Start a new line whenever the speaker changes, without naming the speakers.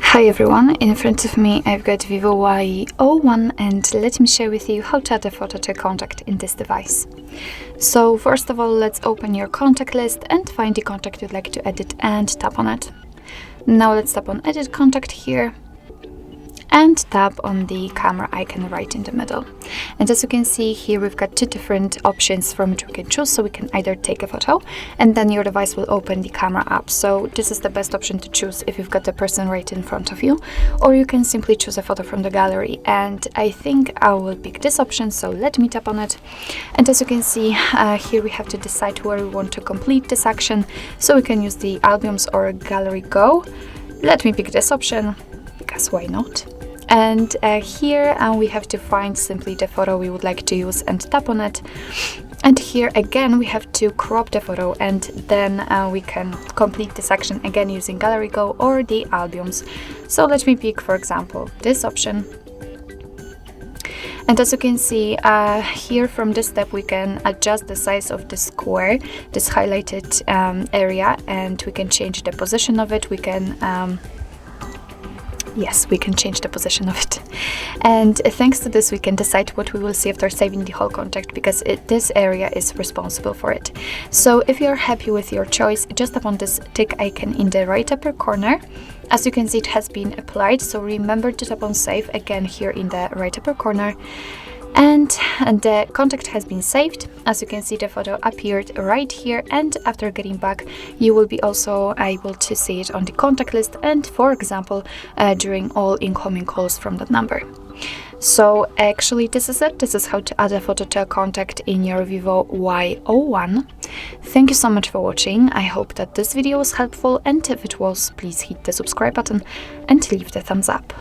Hi everyone, in front of me I've got VIVO Y01 and let me share with you how to add a photo to a contact in this device. So first of all, let's open your contact list and find the contact you'd like to edit and tap on it. Now let's tap on Edit Contact here and tap on the camera icon right in the middle. And as you can see here, we've got two different options from which we can choose. So we can either take a photo and then your device will open the camera app. So this is the best option to choose if you've got the person right in front of you, or you can simply choose a photo from the gallery. And I think I will pick this option, so let me tap on it. And as you can see here, we have to decide where we want to complete this action. So we can use the albums or gallery go. Let me pick this option, because why not? And here we have to find simply the photo we would like to use and tap on it. And here again we have to crop the photo, and then we can complete this action again using Gallery Go or the albums. So let me pick, for example, this option. And as you can see here, from this step we can adjust the size of the square, this highlighted area, and we can change the position of it. We can yes, we can change the position of it. And thanks to this, we can decide what we will see after saving the whole contact, because this area is responsible for it. So if you're happy with your choice, just tap on this tick icon in the right upper corner. As you can see, it has been applied, so remember to tap on Save again here in the right upper corner. And the contact has been saved. As you can see, the photo appeared right here, and after getting back you will be also able to see it on the contact list and, for example, during all incoming calls from that number. So actually this is it. This is how to add a photo to a contact in your VIVO Y01. Thank you so much for watching. I hope that this video was helpful, and if it was, please hit the subscribe button and leave the thumbs up.